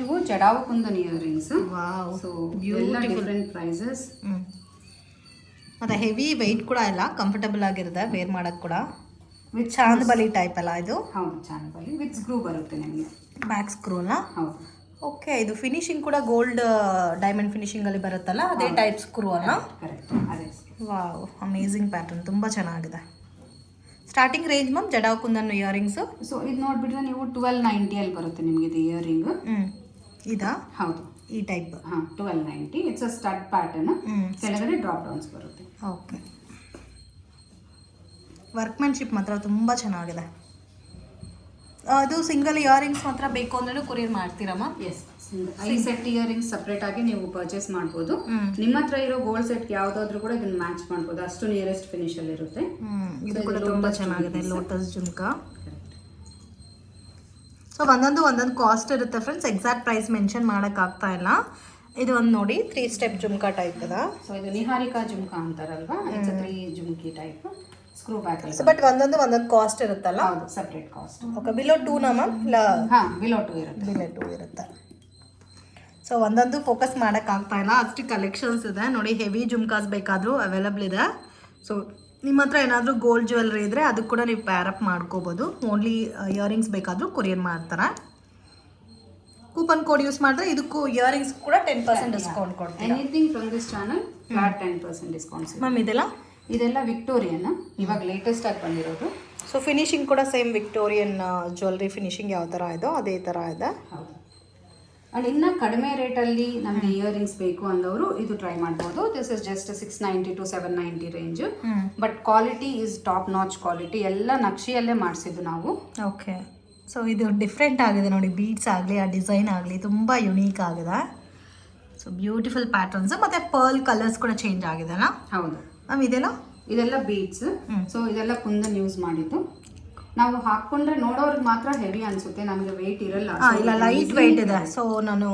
ಇವು jadau kundan earrings. Wow, so ಎಲ್ಲ ಡಿಫರೆಂಟ್ ಪ್ರೈಸಸ್. ಮತ್ತೆ ಹೆವಿ ವೆಯ್ಟ್ ಕೂಡ ಇಲ್ಲ, ಕಂಫರ್ಟಬಲ್ ಆಗಿರುತ್ತೆ ವೇರ್ ಮಾಡಕ್ಕೆ ಕೂಡ. ವಿತ್ ಚಾಂದಬಲಿ ಟೈಪ್ ಅಲ್ಲ ಇದು? ಹೌದು, ಚಾಂದಬಲಿ ವಿತ್ ಸ್ಕ್ರೂ ಬರುತ್ತೆ ನಿಮಗೆ, ಬ್ಯಾಕ್ ಸ್ಕ್ರೂ ಅಲ್ಲ? ಹೌದು. ಓಕೆ, ಇದು ಫಿನಿಶಿಂಗ್ ಕೂಡ ಗೋಲ್ಡ್ ಡೈಮಂಡ್ ಫಿನಿಶಿಂಗ್ ಅಲ್ಲಿ ಬರುತ್ತಲ್ಲ, ಅದೇ ಟೈಪ್ ಸ್ಕ್ರೂ ಅಲ್ಲ? ಕರೆಕ್ಟ್, ಅದೇ. ವಾವ್, ಅಮೇಝಿಂಗ್ ಪ್ಯಾಟರ್ನ್, ತುಂಬ ಚೆನ್ನಾಗಿದೆ. Starting range ma'am jadau kundan earrings? So ಇದು ನೋಡ್ಬಿಟ್ರೆ ನೀವು 1290 ಅಲ್ಲಿ ಬರುತ್ತೆ ನಿಮಗೆ ಇದು ಇಯರಿಂಗ್. ಇದಾ? ಹೌದು, ಈ ಟೈಪ್. ಹಾಂ, 1290. It's a stud pattern. ಕೆಳಗಡೆ ಡ್ರಾಪ್ ಡೌನ್ಸ್ ಬರುತ್ತೆ. ಓಕೆ, ವರ್ಕ್ಮ್ಯಾನ್ಶಿಪ್ ಮಾತ್ರ ತುಂಬ ಚೆನ್ನಾಗಿದೆ. ಅದು ಸಿಂಗಲ್ ಇಯರಿಂಗ್ಸ್ ಮಾತ್ರ ಬೇಕು ಅಂದ್ರೆ ಕೊರಿಯರ್ ಮಾಡ್ತೀರಮ್ಮ? ಎಸ್, ಈ ಸೆಟ್ ಇಯರಿಂಗ್ಸ್ ಸಪ್ರೇಟ್ ಆಗಿ ನೀವು ಪರ್ಚೇಸ್ ಮಾಡ್ಬೋದು. ನಿಮ್ಮ ಹತ್ರ ಇರೋ ಗೋಲ್ಡ್ ಸೆಟ್ ಯಾವ್ದಾದ್ರು ಕೂಡ ಇದನ್ನ ಮ್ಯಾಚ್ ಮಾಡ್ಬೋದು, ಅಷ್ಟು ನಿಯರೆಸ್ಟ್ ಫಿನಿಶ್ ಅಲ್ಲಿ ಇರುತ್ತೆ. ಇದು ಕೂಡ ತುಂಬ ಚೆನ್ನಾಗಿದೆ, ಲೋಟಸ್ ಜುಮ್ಕಾ. ಸೊ ಒಂದೊಂದು ಕಾಸ್ಟ್ ಇರುತ್ತೆ ಫ್ರೆಂಡ್ಸ್, ಎಕ್ಸಾಕ್ಟ್ ಪ್ರೈಸ್ ಮೆನ್ಷನ್ ಮಾಡೋಕ್ಕಾಗ್ತಾ ಇಲ್ಲ. ಇದು ಒಂದು ನೋಡಿ 3 ಸ್ಟೆಪ್ ಜುಮ್ಕಾ ಟೈಪ್ ಅದ. ಸೊ ಇದು ನಿಹಾರಿಕಾ ಜುಮ್ಕಾ ಅಂತಾರಲ್ವಾ, it's 3 jhumki type screw back. But ಒಂದೊಂದು ಕಾಸ್ಟ್ ಇರುತ್ತಲ್ಲ? ಹೌದು, ಸಪ್ರೇಟ್ ಕಾಸ್ಟ್. ಓಕೆ, ಬಿಲೋ 2 ನಾ ಮ್ಯಾಮ್? ಇಲ್ಲ, ಹಾಂ, ಬಿಲೋ 2 ಇರುತ್ತೆ. ಬಿಲೋ 2 ಇರುತ್ತೆ. ಸೊ ಒಂದೊಂದು ಫೋಕಸ್ ಮಾಡೋಕ್ಕಾಗ್ತಾ ಇಲ್ಲ, ಅಷ್ಟು ಕಲೆಕ್ಷನ್ಸ್ ಇದೆ ನೋಡಿ. ಹೆವಿ ಜುಮ್ಕಾಸ್ ಬೇಕಾದರೂ ಅವೈಲಬಲ್ ಇದೆ. ಸೊ ನಿಮ್ಮ ಹತ್ರ ಏನಾದರೂ ಗೋಲ್ಡ್ ಜ್ಯುವೆಲ್ರಿ ಇದ್ದರೆ ಅದಕ್ಕೆ ಕೂಡ ನೀವು ಪ್ಯಾರಪ್ ಮಾಡ್ಕೋಬೋದು. ಓನ್ಲಿ ಇಯರಿಂಗ್ಸ್ ಬೇಕಾದರೂ ಕೊರಿಯರ್ ಮಾಡ್ತಾರೆ. ಕೂಪನ್ ಕೋಡ್ ಯೂಸ್ ಮಾಡಿದ್ರೆ ಇದಕ್ಕೂ ಇಯರಿಂಗ್ಸ್ ಕೂಡ 10% ಡಿಸ್ಕೌಂಟ್ ಕೊಡ್ತೀವಿ. Anything from this channel flat 10% discounts. Ma'am ಇದೆಲ್ಲ ವಿಕ್ಟೋರಿಯನ್, ಇವಾಗ ಲೇಟೆಸ್ಟ್ ಆಗಿ ಬಂದಿರೋದು. ಸೊ ಫಿನಿಶಿಂಗ್ ಕೂಡ ಸೇಮ್ ವಿಕ್ಟೋರಿಯನ್ ಜ್ಯುವೆಲ್ರಿ ಫಿನಿಶಿಂಗ್ ಯಾವ ಥರ ಇದೋ ಅದೇ ಥರ ಇದೆ. ಹೌದು, ಅಂಡ್ ಇನ್ನು ಕಡಿಮೆ ರೇಟಲ್ಲಿ ನಮಗೆ ಇಯರಿಂಗ್ಸ್ ಬೇಕು ಅಂದವರು ಇದು ಟ್ರೈ ಮಾಡ್ಬೋದು. This is just 690 to 790 range. But quality is top notch quality. ಎಲ್ಲ ನಕ್ಷಿಯಲ್ಲೇ ಮಾಡಿಸಿದ್ದು ನಾವು. ಓಕೆ, ಸೊ ಇದು ಡಿಫ್ರೆಂಟ್ ಆಗಿದೆ ನೋಡಿ, ಬೀಡ್ಸ್ ಆಗಲಿ ಆ ಡಿಸೈನ್ ಆಗಲಿ ತುಂಬ ಯುನೀಕ್ ಆಗಿದೆ. ಸೊ ಬ್ಯೂಟಿಫುಲ್ ಪ್ಯಾಟರ್ನ್ಸ್ ಮತ್ತು ಪರ್ಲ್ ಕಲರ್ಸ್ ಕೂಡ ಚೇಂಜ್ ಆಗಿದೆ ಅಲ್ಲ? ಹೌದು ಮ್ಯಾಮ್, ಇದೆಲ್ಲ ಬೀಡ್ಸ್. ಸೊ ಇದೆಲ್ಲ ಕುಂದನ್ ಯೂಸ್ ಮಾಡಿದ್ದು. ನಾವು ಹಾಕೊಂಡ್ರೆ ನೋಡೋರ್ಗೆ ಮಾತ್ರ ಹೆವಿ ಅನ್ಸುತ್ತೆ, ನಮಗೆ ವೆಯ್ಟ್ ಇರಲ್ಲ. ಇಲ್ಲ, ಲೈಟ್ ವೆಯ್ಟ್ ಇದೆ. ಸೊ ನಾನು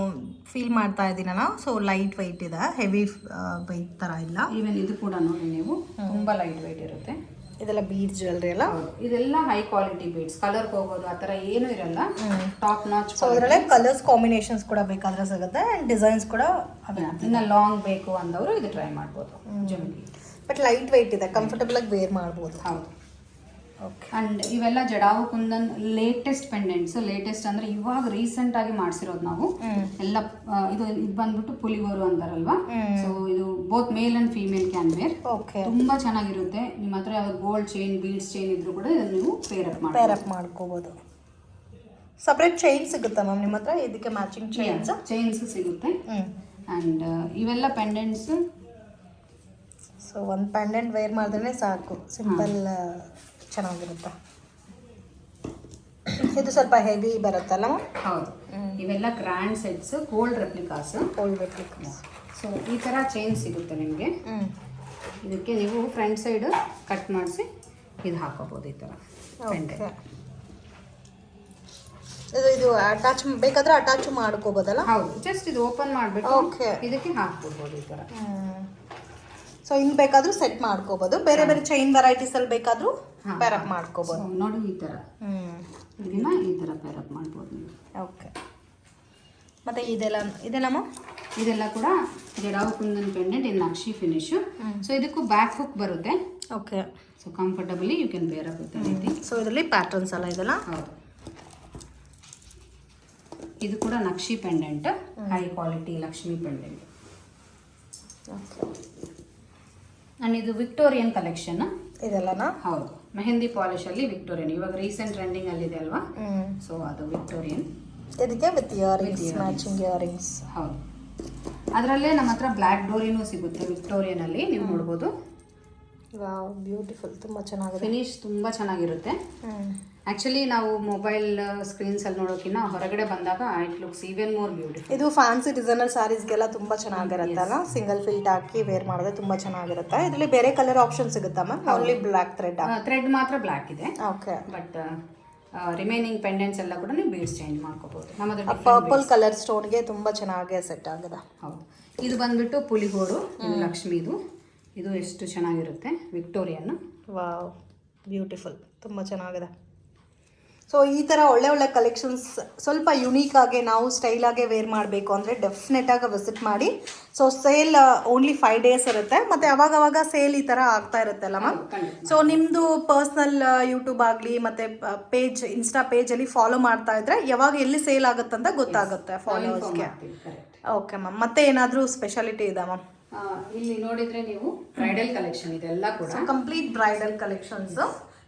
ಫೀಲ್ ಮಾಡ್ತಾ ಇದ್ದೀನಲ್ಲ, ಸೊ ಲೈಟ್ ವೆಯ್ಟ್ ಇದೆ, ಹೆವಿ ವೆಯ್ಟ್ ಥರ ಇಲ್ಲ. ಈವನ್ ಇದು ಕೂಡ ನೋಡಿ ನೀವು, ತುಂಬಾ ಲೈಟ್ ವೆಯ್ಟ್ ಇರುತ್ತೆ. ಇದೆಲ್ಲ ಬೀಡ್ಸ್ ಜ್ಯುವೆಲ್ರಿ ಅಲ್ಲ? ಇದೆಲ್ಲ ಹೈ ಕ್ವಾಲಿಟಿ ಬೀಡ್ಸ್, ಕಲರ್ ಹೋಗೋದು ಆ ಥರ ಏನೂ ಇರಲ್ಲ, ಟಾಪ್ ನಾಚ್. ಸೊ ಅದರಲ್ಲೇ ಕಲರ್ಸ್ ಕಾಂಬಿನೇಷನ್ಸ್ ಕೂಡ ಬೇಕಾದ್ರೆ ಸಿಗುತ್ತೆ, ಆ್ಯಂಡ್ ಡಿಸೈನ್ಸ್ ಕೂಡ. ಇನ್ನು ಲಾಂಗ್ ಬೇಕು ಅಂದವರು ಇದು ಟ್ರೈ ಮಾಡ್ಬೋದು ಜುಮ್ಕಿ. ಬಟ್ ಲೈಟ್ ವೆಯ್ಟ್ ಇದೆ, ಕಂಫರ್ಟಬಲ್ ಆಗಿ ವೇರ್ ಮಾಡ್ಬೋದು. ಹೌದು. ಓಕೆ, ಅಂಡ್ ಇವೆಲ್ಲ jadau kundan latest pendants. Latest ಅಂದ್ರೆ ಇವಾಗ ರೀಸೆಂಟ್ ಆಗಿ ಮಾಡಿಸಿರೋದು ನಾವು ಎಲ್ಲ. ಇದು ಬಂದ್ಬಿಟ್ಟು ಪುಲಿಗೋರು ಅಂತಾರಲ್ವಾ, ಸೊ ಇದು both male and female can wear. Okay, ತುಂಬಾ ಚೆನ್ನಾಗಿರುತ್ತೆ. ನಿಮ್ಮ ಹತ್ರ ಯಾವ್ದು ಗೋಲ್ಡ್ ಚೈನ್, ಬೀಡ್ಸ್ ಚೈನ್ ಇದ್ರು ಕೂಡ ಇದನ್ನು ನೀವು ಪೇರಪ್ ಮಾಡ್ಕೋಬಹುದು. ಸಪ್ರೇಟ್ ಚೈನ್ ಸಿಗುತ್ತಾ ಮ್ಯಾಮ್ ನಿಮ್ಮ ಹತ್ರ ಇದಕ್ಕೆ ಮ್ಯಾಚಿಂಗ್ ಚೈನ್ಸ್ ಸಿಗುತ್ತೆ. ಅಂಡ್ ಇವೆಲ್ಲ ಪೆಂಡೆಂಟ್ಸ್. ಸೊ ಒಂದು ಪೆಂಡೆಂಟ್ ವೇರ್ ಮಾಡಿದ್ರೆ ಸಾಕು, ಸಿಂಪಲ್ ಚೆನ್ನಾಗಿರುತ್ತೆ. ಇದು ಸ್ವಲ್ಪ ಹೆವಿ ಬರುತ್ತಲ್ಲ? ಹೌದು, ಇವೆಲ್ಲ grand sets, gold replicas. So ಈ ಥರ ಚೈನ್ ಸಿಗುತ್ತೆ ನಿಮಗೆ. ಇದಕ್ಕೆ ನೀವು ಫ್ರಂಟ್ ಸೈಡ್ ಕಟ್ ಮಾಡಿಸಿ ಇದು ಹಾಕೋಬಹುದು ಈ ಥರ ಪೆಂಡೆಂಟ್. ಇದು ಅಟ್ಯಾಚ್ ಬೇಕಾದ್ರೆ ಅಟ್ಯಾಚ್ ಮಾಡ್ಕೋಬೋದಲ್ಲ? ಹೌದು, ಜಸ್ಟ್ ಇದು ಓಪನ್ ಮಾಡಿಬಿಟ್ಟು ಇದಕ್ಕೆ ಹಾಕ್ಬಿಡ್ಬೋದು ಈ ಥರ. ಸೊ ಹಿಂಗೆ ಬೇಕಾದರೂ ಸೆಟ್ ಮಾಡ್ಕೋಬೋದು, ಬೇರೆ ಬೇರೆ ಚೈನ್ ವೆರೈಟೀಸಲ್ಲಿ ಬೇಕಾದರೂ ಪ್ಯಾರಪ್ ಮಾಡ್ಕೋಬೋದು. ನೋಡಿ ಈ ಥರ ಇದನ್ನ ಈ ಥರ ಪ್ಯಾರಪ್ ಮಾಡ್ಬೋದು ನೀವು. ಓಕೆ, ಮತ್ತು ಇದೆಲ್ಲಮ್ಮ ಇದೆಲ್ಲ ಕೂಡ jadau kundan pendant in nakshi finish. So ಇದಕ್ಕೂ ಬ್ಯಾಕ್ ಹುಕ್ ಬರುತ್ತೆ. Okay, so comfortably you can wear up with anything. So ಇದರಲ್ಲಿ ಪ್ಯಾಟರ್ನ್ಸ್ ಎಲ್ಲ ಇದೆಲ್ಲ. ಹೌದು, ಇದು ಕೂಡ nakshi pendant, high quality Lakshmi pendant. Okay, and ಇದು ವಿಕ್ಟೋರಿಯನ್ ಕಲೆಕ್ಷನ್ ಇದೆಲ್ಲನಾ? ಹೌದು, ಮೆಹಂದಿ ಪಾಲಿಶ್ ಅಲ್ಲಿ ವಿಕ್ಟೋರಿಯನ್, ಇವಾಗ ರೀಸೆಂಟ್ ಟ್ರೆಂಡಿಂಗ್ ಅಲ್ಲಿ ಇದೆ ಅಲ್ವಾ. ಸೊ ಅದು ವಿಕ್ಟೋರಿಯನ್. ಇದಕ್ಕೆ ವಿತ್ ಇಯರಿಂಗ್ಸ್, ಮ್ಯಾಚಿಂಗ್ ಇಯರಿಂಗ್ಸ್. ಹೌದು, ಅದರಲ್ಲೇ ನಮ್ಮ ಹತ್ರ ಬ್ಲ್ಯಾಕ್ ಡೋರಿನೂ ಸಿಗುತ್ತೆ ವಿಕ್ಟೋರಿಯನ್ ಅಲ್ಲಿ, ನೀವು ನೋಡ್ಬೋದು. ವಾವ್, ಬ್ಯೂಟಿಫುಲ್, ತುಂಬ ಚೆನ್ನಾಗಿದೆ. ಫಿನಿಶ್ ತುಂಬ ಚೆನ್ನಾಗಿರುತ್ತೆ. ಆ್ಯಕ್ಚುಲಿ ನಾವು ಮೊಬೈಲ್ ಸ್ಕ್ರೀನ್ಸಲ್ಲಿ ನೋಡೋಕ್ಕಿಂತ ಹೊರಗಡೆ ಬಂದಾಗ it looks even more beautiful. ಇದು ಫ್ಯಾನ್ಸಿ ಡಿಸೈನರ್ ಸ್ಯಾರೀಸ್ಗೆಲ್ಲ ತುಂಬ ಚೆನ್ನಾಗಿರುತ್ತಲ್ಲ, ಸಿಂಗಲ್ ಫಿಲ್ಟ್ ಹಾಕಿ ವೇರ್ ಮಾಡಿದ್ರೆ ತುಂಬ ಚೆನ್ನಾಗಿರುತ್ತೆ. ಇದರಲ್ಲಿ ಬೇರೆ ಕಲರ್ ಆಪ್ಷನ್ ಸಿಗುತ್ತಾ ಮ್ಯಾಮ್? ಓನ್ಲಿ ಬ್ಲ್ಯಾಕ್ ಥ್ರೆಡ್ ಮಾತ್ರ ಬ್ಲ್ಯಾಕ್ ಇದೆ. ಓಕೆ, ಬಟ್ ರಿಮೈನಿಂಗ್ ಪೆಂಡೆಂಟ್ಸ್ ಎಲ್ಲ ಕೂಡ ನೀವು ಬೀಡ್ಸ್ ಚೇಂಜ್ ಮಾಡ್ಕೋಬಹುದು. ನಮ್ಮದು ಪರ್ಪಲ್ ಕಲರ್ ಸ್ಟೋನ್ಗೆ ತುಂಬ ಚೆನ್ನಾಗಿ ಸೆಟ್ ಆಗಿದೆ. ಹೌದು, ಇದು ಬಂದ್ಬಿಟ್ಟು ಪುಲಿಗೋರು ಲಕ್ಷ್ಮಿದು. ಇದು ಎಷ್ಟು ಚೆನ್ನಾಗಿರುತ್ತೆ, ವಿಕ್ಟೋರಿಯನ್. ವಾವ್, ಬ್ಯೂಟಿಫುಲ್, ತುಂಬ ಚೆನ್ನಾಗಿದೆ. ಸೊ ಈ ಥರ ಒಳ್ಳೆ ಒಳ್ಳೆ ಕಲೆಕ್ಷನ್ಸ್ ಸ್ವಲ್ಪ ಯುನೀಕ್ ಆಗಿ ನಾವು ಸ್ಟೈಲಾಗೆ ವೇರ್ ಮಾಡಬೇಕು ಅಂದರೆ ಡೆಫಿನೆಟಾಗಿ ವಿಸಿಟ್ ಮಾಡಿ. ಸೊ ಸೇಲ್ ಓನ್ಲಿ 5 days ಇರುತ್ತೆ, ಮತ್ತು ಅವಾಗವಾಗ ಸೇಲ್ ಈ ಥರ ಆಗ್ತಾ ಇರುತ್ತಲ್ಲ ಮ್ಯಾಮ್. ಸೊ ನಿಮ್ಮದು ಪರ್ಸ್ನಲ್ ಯೂಟ್ಯೂಬ್ ಆಗಲಿ ಮತ್ತು ಪೇಜ್, ಇನ್ಸ್ಟಾ ಪೇಜಲ್ಲಿ ಫಾಲೋ ಮಾಡ್ತಾ ಇದ್ರೆ ಯಾವಾಗ ಎಲ್ಲಿ ಸೇಲ್ ಆಗುತ್ತಂತ ಗೊತ್ತಾಗುತ್ತೆ ಫಾಲೋವರ್ಸ್ಗೆ. ಓಕೆ ಮ್ಯಾಮ್, ಮತ್ತೆ ಏನಾದರೂ ಸ್ಪೆಷಾಲಿಟಿ ಇದೆ ಮ್ಯಾಮ್? ಇಲ್ಲಿ ನೋಡಿದರೆ ನೀವು ಬ್ರೈಡಲ್ ಕಲೆಕ್ಷನ್ ಇದೆಲ್ಲ ಕೂಡ ಕಂಪ್ಲೀಟ್ ಬ್ರೈಡಲ್ ಕಲೆಕ್ಷನ್ಸ್.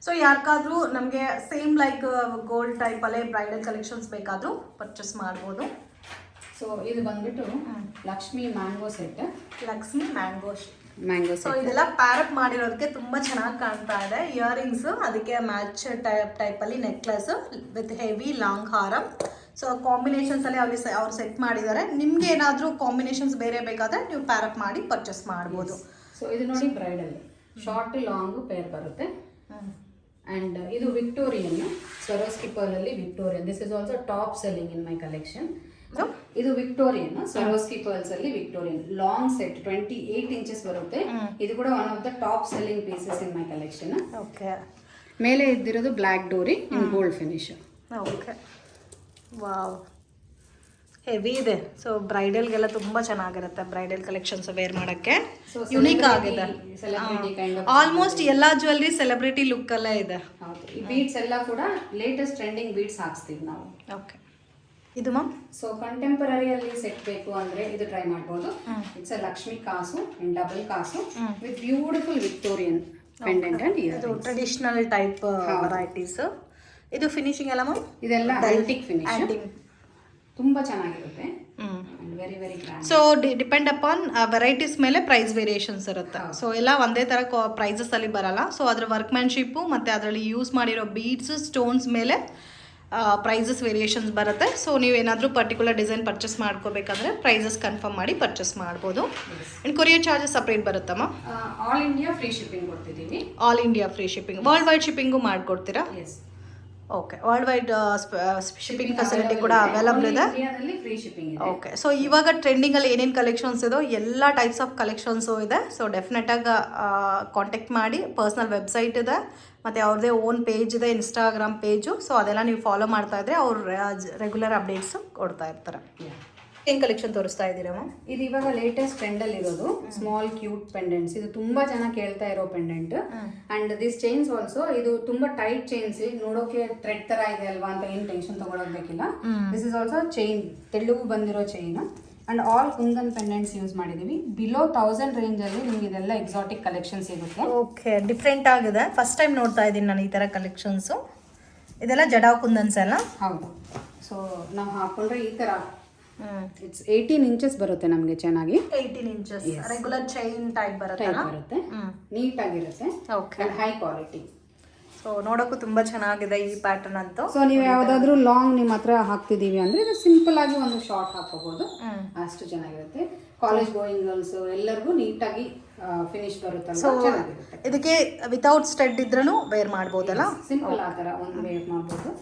ಸೊ ಯಾರಿಗಾದ್ರೂ ನಮಗೆ ಸೇಮ್ ಲೈಕ್ ಗೋಲ್ಡ್ ಟೈಪಲ್ಲೇ ಬ್ರೈಡಲ್ ಕಲೆಕ್ಷನ್ಸ್ ಬೇಕಾದರೂ ಪರ್ಚೇಸ್ ಮಾಡ್ಬೋದು. ಸೊ ಇದು ಬಂದ್ಬಿಟ್ಟು Lakshmi mango set. Lakshmi mango set. So ಇದೆಲ್ಲ ಪ್ಯಾರಪ್ ಮಾಡಿರೋದಕ್ಕೆ ತುಂಬ ಚೆನ್ನಾಗಿ ಕಾಣ್ತಾ ಇದೆ. ಇಯರಿಂಗ್ಸ್, ಅದಕ್ಕೆ ಮ್ಯಾಚ್ ಟೈಪಲ್ಲಿ necklace with heavy long haram. So ಕಾಂಬಿನೇಷನ್ಸಲ್ಲಿ ಅವ್ರು ಸೆಟ್ ಮಾಡಿದ್ದಾರೆ. ನಿಮ್ಗೆ ಏನಾದರೂ ಕಾಂಬಿನೇಷನ್ಸ್ ಬೇರೆ ಬೇಕಾದರೆ ನೀವು ಪ್ಯಾರಪ್ ಮಾಡಿ ಪರ್ಚೇಸ್ ಮಾಡ್ಬೋದು. ಸೊ ಇದು ನೋಡಿ ಬ್ರೈಡಲ್ ಶಾರ್ಟ್ ಲಾಂಗ್ ಪೇರ್ ಬರುತ್ತೆ. ಆ್ಯಂಡ್ ಇದು ವಿಕ್ಟೋರಿಯನ್, ಸ್ವರೋಸ್ಕಿ ಪರ್ಲಲ್ಲಿ Victorian. This is also top selling in my collection. ಇದು ವಿಕ್ಟೋರಿಯನ್, ಸ್ವರೋಸ್ಕಿ ಪರ್ಲ್ಸ್ ಅಲ್ಲಿ ವಿಕ್ಟೋರಿಯನ್ ಲಾಂಗ್ ಸೆಟ್ 28 inches ಬರುತ್ತೆ. ಇದು ಕೂಡ one of the top selling pieces in my collection. Okay, ಮೇಲೆ ಇದ್ದಿರೋದು black dori in gold finish. Okay, wow, heavy ಇದೆ. So ಬ್ರೈಡಲ್ಗೆಲ್ಲ ತುಂಬ ಚೆನ್ನಾಗಿರುತ್ತೆ ಬ್ರೈಡಲ್ ಕಲೆಕ್ಷನ್ಸ್ ವೇರ್ ಮಾಡೋಕ್ಕೆ. ಯುನೀಕ್ ಆಗಿದೆ. ಆಲ್ಮೋಸ್ಟ್ ಎಲ್ಲ ಜ್ಯುವೆಲ್ರಿ ಸೆಲೆಬ್ರಿಟಿ ಲುಕ್ಕಲ್ಲೇ ಇದೆ. ಹೌದು, ಈ ಬೀಡ್ಸ್ ಎಲ್ಲ ಕೂಡ ಲೇಟೆಸ್ಟ್ ಟ್ರೆಂಡಿಂಗ್ ಬೀಡ್ಸ್ ಹಾಕ್ಸ್ತೀವಿ ನಾವು. ಓಕೆ, ಇದು ಮ್ಯಾಮ್ ಸೊ ಕಂಟೆಂಪರರಿಯಲ್ಲಿ ಸೆಟ್ ಬೇಕು ಅಂದರೆ ಇದು ಟ್ರೈ ಮಾಡ್ಬೋದು. ಇಟ್ಸ್ ಅ ಲಕ್ಷ್ಮಿ ಕಾಸು ಅಂಡ್ ಡಬಲ್ ಕಾಸು with beautiful Victorian pendant and year. ಇದು ಟ್ರೆಡಿಷನಲ್ ಟೈಪ್ ವೆರೈಟೀಸ್. ಇದು ಫಿನಿಶಿಂಗ್ ಎಲ್ಲ ಮ್ಯಾಮ್? ಇದೆಲ್ಲ ಆಂಟಿಕ್ ಫಿನಿಶ್, ತುಂಬ ಚೆನ್ನಾಗಿರುತ್ತೆ. Very very grand. So depend upon varieties ಮೇಲೆ ಪ್ರೈಸ್ ವೇರಿಯೇಷನ್ಸ್ ಇರುತ್ತೆ. ಸೊ ಎಲ್ಲ ಒಂದೇ ಥರ ಪ್ರೈಸಸ್ ಅಲ್ಲಿ ಬರಲ್ಲ. ಸೊ ಅದ್ರ ವರ್ಕ್ಮ್ಯಾನ್ಶಿಪ್ಪು ಮತ್ತು ಅದರಲ್ಲಿ ಯೂಸ್ ಮಾಡಿರೋ ಬೀಡ್ಸ್, ಸ್ಟೋನ್ಸ್ ಮೇಲೆ ಪ್ರೈಸಸ್ ವೇರಿಯೇಷನ್ಸ್ ಬರುತ್ತೆ. ಸೊ ನೀವೇನಾದರೂ ಪರ್ಟಿಕ್ಯುಲರ್ ಡಿಸೈನ್ ಪರ್ಚೇಸ್ ಮಾಡ್ಕೋಬೇಕಾದ್ರೆ ಪ್ರೈಸಸ್ ಕನ್ಫರ್ಮ್ ಮಾಡಿ ಪರ್ಚೇಸ್ ಮಾಡ್ಬೋದು. ಆ್ಯಂಡ್ ಕೊರಿಯರ್ ಚಾರ್ಜಸ್ ಸಪ್ರೇಟ್ ಬರುತ್ತಮ್ಮ? ಆಲ್ ಇಂಡಿಯಾ ಫ್ರೀ ಶಿಪ್ಪಿಂಗ್ ಕೊಡ್ತಿದ್ದೀವಿ. All India free shipping, worldwide shipping ಮಾಡಿಕೊಡ್ತೀರಾ? Yes. Okay, worldwide shipping facility ಕೂಡ ಅವೈಲಬಲ್ ಇದೆ. ಫ್ರೀ ಶಿಪ್ಪಿಂಗ್ ಇದೆ. ಓಕೆ, ಸೊ ಇವಾಗ ಟ್ರೆಂಡಿಂಗಲ್ಲಿ ಏನೇನು ಕಲೆಕ್ಷನ್ಸ್ ಇದೋ ಎಲ್ಲ ಟೈಪ್ಸ್ ಆಫ್ ಕಲೆಕ್ಷನ್ಸು ಇದೆ. ಸೊ ಡೆಫಿನೆಟಾಗಿ ಕಾಂಟ್ಯಾಕ್ಟ್ ಮಾಡಿ. ಪರ್ಸ್ನಲ್ ವೆಬ್ಸೈಟ್ ಇದೆ ಮತ್ತು ಅವ್ರದ್ದೇ ಓನ್ ಪೇಜ್ ಇದೆ, ಇನ್ಸ್ಟಾಗ್ರಾಮ್ ಪೇಜು. ಸೊ ಅದೆಲ್ಲ ನೀವು ಫಾಲೋ ಮಾಡ್ತಾ ಇದ್ರೆ ಅವ್ರು ರೆಗ್ಯುಲರ್ ಅಪ್ಡೇಟ್ಸು ಕೊಡ್ತಾ ಇರ್ತಾರೆ. ಏನು ಕಲೆಕ್ಷನ್ ತೋರಿಸ್ತಾ ಇದ್ದೀರಾ ಮ್ಯಾಮ್? ಇದು ಇವಾಗ ಲೇಟೆಸ್ಟ್ ಟ್ರೆಂಡಲ್ಲಿ ಇರೋದು ಸ್ಮಾಲ್ ಕ್ಯೂಟ್ ಪೆಂಡೆಂಟ್ಸ್. ಇದು ತುಂಬಾ ಜನ ಕೇಳ್ತಾ ಇರೋ pendant. And this chains also ಇದು ತುಂಬಾ ಟೈಟ್ ಚೈನ್ಸ್, ನೋಡೋಕೆ ಥ್ರೆಡ್ ತರ ಇದೆ ಅಲ್ವಾ ಅಂತ ಏನು ಟೆನ್ಷನ್ ತಗೊಳೋಬೇಕಿಲ್ಲ. ದಿಸ್ ಇಸ್ ಆಲ್ಸೋ ಚೈನ್, ತೆಳುವು ಬಂದಿರೋ chain. And all kundan pendants use ಮಾಡಿದೀವಿ. ಬಿಲೋ 1000 ರೇಂಜಲ್ಲಿ ನಿಮ್ಗೆ ಇದೆಲ್ಲ ಎಕ್ಸಾಟಿಕ್ ಕಲೆಕ್ಷನ್ ಸಿಗುತ್ತೆ. ಓಕೆ, ಡಿಫ್ರೆಂಟ್ ಆಗಿದೆ. ಫಸ್ಟ್ ಟೈಮ್ ನೋಡ್ತಾ ಇದ್ದೀನಿ ನಾನು ಈ ಥರ ಕಲೆಕ್ಷನ್ಸು. ಇದೆಲ್ಲ ಜಡಾವ್ ಕುಂದನ್ಸ್ ಅಲ್ಲ? ಹೌದು. ಸೊ ನಾವು ಹಾಕೊಂಡ್ರೆ ಈ ಥರ ಇಟ್ಸ್ 18 inches ಬರುತ್ತೆ ನಮಗೆ ಚೆನ್ನಾಗಿ. 18 inches ರೆಗ್ಯುಲರ್ ಚೈನ್ ಟೈಪ್ ಬರುತ್ತೆ. ನೀಟ್ ಆಗಿರುತ್ತೆ. Okay, high quality. ಸೊ ನೋಡೋಕ್ಕೂ ತುಂಬಾ ಚೆನ್ನಾಗಿದೆ ಈ ಪ್ಯಾಟರ್ನ್ ಅಂತೂ. ಸೊ ನೀವು ಯಾವುದಾದ್ರೂ ಲಾಂಗ್ ನಿಮ್ಮ ಹತ್ರ ಹಾಕ್ತಿದ್ದೀವಿ ಅಂದರೆ ಇದು ಸಿಂಪಲ್ ಆಗಿ ಒಂದು ಶಾರ್ಟ್ ಹಾಕೋಬಹುದು, ಅಷ್ಟು ಚೆನ್ನಾಗಿರುತ್ತೆ. ಕಾಲೇಜ್ ಗೋಯಿಂಗ್ ಗರ್ಲ್ಸ್ ಎಲ್ಲರಿಗೂ ನೀಟಾಗಿ ಫಿನಿಶ್ ಬರುತ್ತಲ್ಲ, ಚೆನ್ನಾಗಿರುತ್ತೆ. ಇದಕ್ಕೆ ವಿತೌಟ್ ಸ್ಟಡ್ ಇದ್ರೂ ವೇರ್ ಮಾಡ್ಬೋದಲ್ಲ? ಸಿಂಪಲ್ ಆ ಥರ ಒಂದು ವೇರ್ ಮಾಡ್ಬೋದು.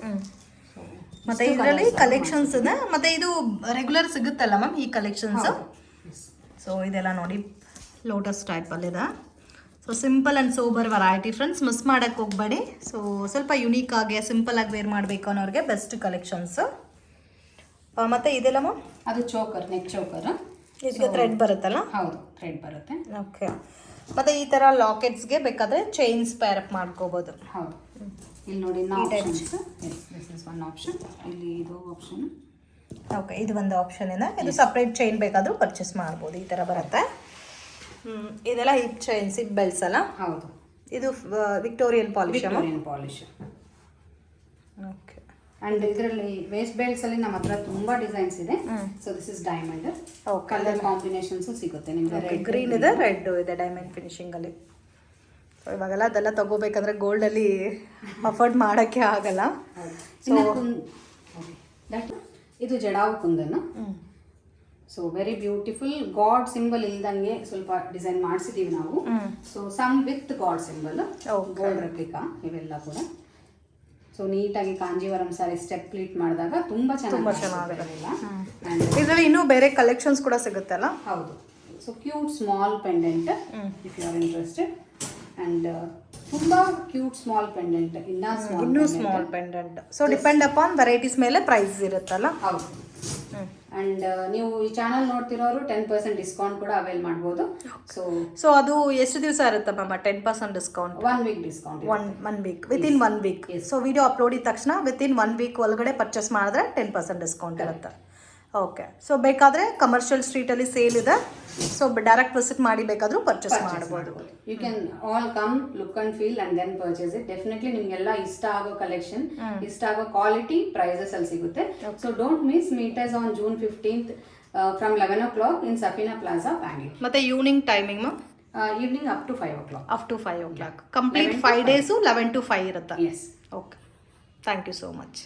ಮತ್ತೆ ಇದರಲ್ಲಿ ಕಲೆಕ್ಷನ್ಸ್ ಇದೆ. ಮತ್ತೆ ಇದು ರೆಗ್ಯುಲರ್ ಸಿಗುತ್ತಲ್ಲ ಮ್ಯಾಮ್ ಈ ಕಲೆಕ್ಷನ್ಸ್? ಸೊ ಇದೆಲ್ಲ ನೋಡಿ ಲೋಟಸ್ ಟೈಪಲ್ಲಿದೆ. So simple and sober variety friends, miss ಮಾಡೋಕ್ಕೆ ಹೋಗಬೇಡಿ. ಸೊ ಸ್ವಲ್ಪ ಯುನೀಕ್ ಆಗಿ ಸಿಂಪಲಾಗಿ ವೇರ್ ಮಾಡಬೇಕು ಅನ್ನೋರಿಗೆ ಬೆಸ್ಟ್ ಕಲೆಕ್ಷನ್ಸು. ಮತ್ತು ಇದೆಲ್ಲಮ್ಮ ಅದು ಚೋಕರ್, ನೆಕ್ ಚೋಕರ್. ಇದಕ್ಕೆ ಥ್ರೆಡ್ ಬರುತ್ತಲ್ಲ? ಹೌದು, ಥ್ರೆಡ್ ಬರುತ್ತೆ. ಓಕೆ. ಮತ್ತು ಈ ಥರ ಲಾಕೆಟ್ಸ್ಗೆ ಬೇಕಾದರೆ ಚೈನ್ಸ್ ಪೇರಪ್ ಮಾಡ್ಕೋಬೋದು. ಹೌದು, ಇಲ್ಲಿ ನೋಡಿ ದಿಸ್ ಇಸ್ ಒನ್ ಆಪ್ಷನ್. ಇಲ್ಲಿ ಇದು ಆಪ್ಷನ್. ಓಕೆ, ಇದು ಒಂದು ಆಪ್ಷನ್ ಇದೆ. ಇದು ಸಪ್ರೇಟ್ ಚೈನ್ ಬೇಕಾದರೂ ಪರ್ಚೇಸ್ ಮಾಡ್ಬೋದು. ಈ ಥರ ಬರುತ್ತೆ. ಇದೆಲ್ಲ ಹಿಪ್ ಚೈನ್ಸ್, ಹಿಪ್ ಬೆಲ್ಸ್ ಅಲ್ಲ? ಹೌದು. ಇದು ವಿಕ್ಟೋರಿಯನ್ ಪಾಲಿಶ್. ಓಕೆ. ಅಂಡ್ ಇದರಲ್ಲಿ ವೇಸ್ಟ್ ಬೆಲ್ಟ್ಸ್ ಅಲ್ಲಿ ನಮ್ಮ ಹತ್ರ ತುಂಬಾ ಡಿಸೈನ್ಸ್ ಇದೆ. So this is diamond. Colour combinations ಸಿಗುತ್ತೆ ನಿಮಗೆ. ಗ್ರೀನ್ ಇದೆ, ರೆಡ್ ಇದೆ, ಡೈಮಂಡ್ ಫಿನಿಶಿಂಗ್ ಅಲ್ಲಿ. ಸೊ ಇವಾಗೆಲ್ಲ ಅದೆಲ್ಲ ತಗೋಬೇಕಂದ್ರೆ ಗೋಲ್ಡ್ ಅಲ್ಲಿ ಅಫೋರ್ಡ್ ಮಾಡೋಕ್ಕೆ ಆಗಲ್ಲ. ಇದು jadau kundan. So very beautiful. God symbol ಇಲ್ದಂಗೆ ಸ್ವಲ್ಪ ಡಿಸೈನ್ ಮಾಡಿಸಿದೀವಿ ನಾವು. So some with god symbol, gold replica ಇವೆಲ್ಲ ಕೂಡ. ಸೊ ನೀಟಾಗಿ ಕಾಂಜೀವರಂ ಸಾರಿ ಸ್ಟೆಪ್ ಪ್ಲೀಟ್ ಮಾಡಿದಾಗ ತುಂಬಾ ಚೆನ್ನಾಗಿರುತ್ತೆ. ಇದರಲ್ಲಿ ಇನ್ನೂ ಬೇರೆ ಕಲೆಕ್ಷನ್ಸ್ ಕೂಡ ಸಿಗುತ್ತಲ್ಲ? ಹೌದು. So cute small pendant if you are interested. And ತುಂಬಾ ಕ್ಯೂಟ್ ಸ್ಮಾಲ್ ಪೆಂಡೆಂಟ್, ಇನ್ನೂ small pendant. So depend upon varieties ಮೇಲೆ ಪ್ರೈಸ್ ಇರುತ್ತಲ್ಲ? ಹೌದು. ಅಂಡ್ ನೀವು ಈ ಚಾನಲ್ ನೋಡ್ತಿರೋರು 10% ಡಿಸ್ಕೌಂಟ್ ಕೂಡ ಅವೈಲ್ ಮಾಡ್ಬೋದು. ಸೊ ಅದು ಎಷ್ಟು ದಿವಸ ಇರುತ್ತೆ ma'am 10% discount? 1 week discount. One week, within 1 week. So video upload ಇದ್ದ ತಕ್ಷಣ ವಿತಿನ್ 1 ವೀಕ್ ಒಳಗಡೆ ಪರ್ಚೇಸ್ ಮಾಡಿದ್ರೆ 10% ಡಿಸ್ಕೌಂಟ್ ಇರುತ್ತೆ. ಓಕೆ. ಸೊ ಬೇಕಾದರೆ ಕಮರ್ಷಿಯಲ್ ಸ್ಟ್ರೀಟಲ್ಲಿ ಸೇಲ್ ಇದೆ. ಸೊ ಡೈರೆಕ್ಟ್ ವಿಸಿಟ್ ಮಾಡಿ ಬೇಕಾದರೂ ಪರ್ಚೇಸ್ ಮಾಡ್ಬೋದು. You can all come, look and feel and then purchase it. Definitely ನಿಮಗೆಲ್ಲ ಇಷ್ಟ ಆಗೋ ಕಲೆಕ್ಷನ್, ಇಷ್ಟ ಆಗೋ ಕ್ವಾಲಿಟಿ, ಪ್ರೈಸಸ್ ಅಲ್ಲಿ ಸಿಗುತ್ತೆ. So don't miss. Meet us on June 15th from 11 o'clock in Safina plaza, Bangalore. ಮತ್ತೆ evening timing ma'am? Evening up to 5 o'clock. Up to 5 o'clock. Complete 5 days 11 to 5 ಇರುತ್ತೆ? Yes. Okay. Thank you so much.